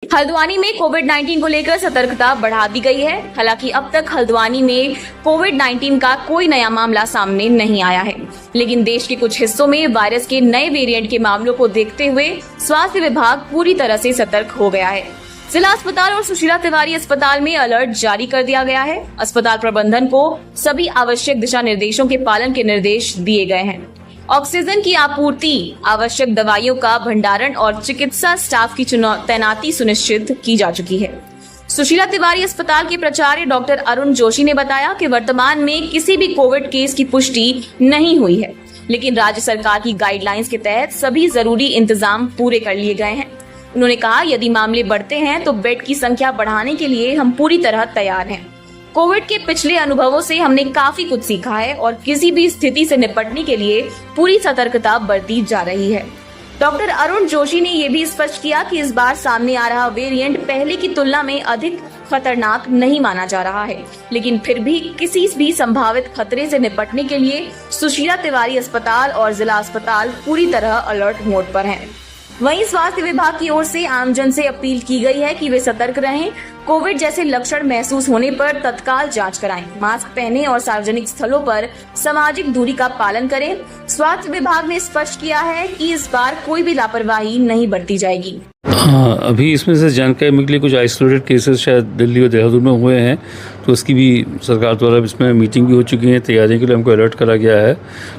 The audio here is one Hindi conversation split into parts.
हल्द्वानी में कोविड-19 को लेकर सतर्कता बढ़ा दी गई है। हालांकि अब तक हल्द्वानी में कोविड-19 का कोई नया मामला सामने नहीं आया है, लेकिन देश के कुछ हिस्सों में वायरस के नए वेरिएंट के मामलों को देखते हुए स्वास्थ्य विभाग पूरी तरह से सतर्क हो गया है। जिला अस्पताल और सुशीला तिवारी अस्पताल में अलर्ट जारी कर दिया गया है। अस्पताल प्रबंधन को सभी आवश्यक दिशा निर्देशों के पालन के निर्देश दिए गए हैं। ऑक्सीजन की आपूर्ति, आवश्यक दवाइयों का भंडारण और चिकित्सा स्टाफ की तैनाती सुनिश्चित की जा चुकी है। सुशीला तिवारी अस्पताल के प्राचार्य डॉक्टर अरुण जोशी ने बताया कि वर्तमान में किसी भी कोविड केस की पुष्टि नहीं हुई है, लेकिन राज्य सरकार की गाइडलाइंस के तहत सभी जरूरी इंतजाम पूरे कर लिए गए हैं। उन्होंने कहा, यदि मामले बढ़ते हैं तो बेड की संख्या बढ़ाने के लिए हम पूरी तरह तैयार हैं। कोविड के पिछले अनुभवों से हमने काफी कुछ सीखा है और किसी भी स्थिति से निपटने के लिए पूरी सतर्कता बरती जा रही है। डॉक्टर अरुण जोशी ने ये भी स्पष्ट किया कि इस बार सामने आ रहा वेरिएंट पहले की तुलना में अधिक खतरनाक नहीं माना जा रहा है, लेकिन फिर भी किसी भी संभावित खतरे से निपटने के लिए सुशीला तिवारी अस्पताल और जिला अस्पताल पूरी तरह अलर्ट मोड पर हैं। वहीं स्वास्थ्य विभाग की ओर से आमजन से अपील की गई है कि वे सतर्क रहें, कोविड जैसे लक्षण महसूस होने पर तत्काल जांच कराएं, मास्क पहनें और सार्वजनिक स्थलों पर सामाजिक दूरी का पालन करें। स्वास्थ्य विभाग ने स्पष्ट किया है कि इस बार कोई भी लापरवाही नहीं बरती जाएगी। हाँ, अभी इसमें से जानकारी मिली कुछ आइसोलेटेड केसेस शायद दिल्ली और देहरादून में हुए हैं, तो उसकी भी सरकार द्वारा इसमें मीटिंग भी हो चुकी है। तैयारी के लिए हमको अलर्ट करा गया है।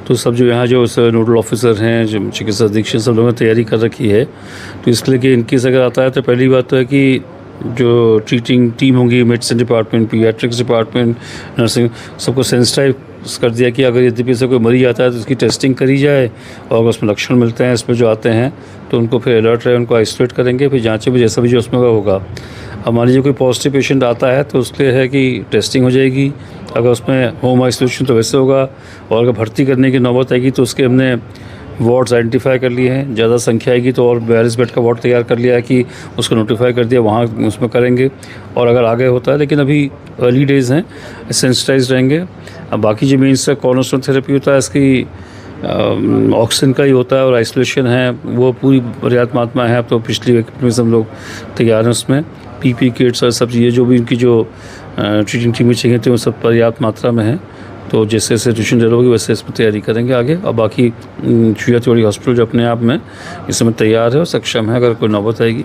तो सब जो यहाँ जो नोडल ऑफिसर हैं, जो चिकित्सा अधीक्षक, सब लोगों ने तैयारी कर रखी है। तो इसलिए कि इनकेस अगर आता है तो पहली बात तो है कि जो ट्रीटिंग टीम होंगी, medicine department, paediatrics department, nursing, सबको सेंसिटाइज कर दिया कि अगर यदि से कोई मरीज आता है तो उसकी टेस्टिंग करी जाए, और अगर उसमें लक्षण मिलते हैं इसमें जो आते हैं तो उनको फिर अलर्ट रहे, उनको आइसोलेट करेंगे, फिर जांचें भी जैसा भी जो उसमें होगा। अब मान लीजिए कोई पॉजिटिव पेशेंट आता है तो उसके है कि टेस्टिंग हो जाएगी, अगर उसमें होम आइसोलेशन तो वैसे होगा, और अगर भर्ती करने की नौबत आएगी तो उसके हमने वार्ड्स आइडेंटिफाई कर लिए हैं। ज़्यादा संख्या आएगी तो और 42 बेड का वार्ड तैयार कर लिया है कि उसको नोटिफाई कर दिया, वहाँ उसमें करेंगे। और अगर आगे होता है, लेकिन अभी अर्ली डेज़ हैं, सेंसिटाइज रहेंगे। अब बाकी जो मेन से कॉर्नरस्टोन थेरेपी होता है, इसकी ऑक्सीजन का ही होता है, और आइसोलेशन है वो पूरी पर्याप्त मात्रा है। अब तो पिछली वीक में सब लोग तैयार हैं उसमें, पीपी किट्स और सब चीज़ें जो भी इनकी जो ट्रीटिंग टीमें चाहिए थी वो सब पर्याप्त मात्रा में है। तो जैसे जैसे ट्यूशन डेवलप होगी वैसे इसमें तैयारी करेंगे आगे। और बाकी सुशीला तिवारी हॉस्पिटल जो अपने आप में इस समय तैयार है और सक्षम है अगर कोई नौबत आएगी।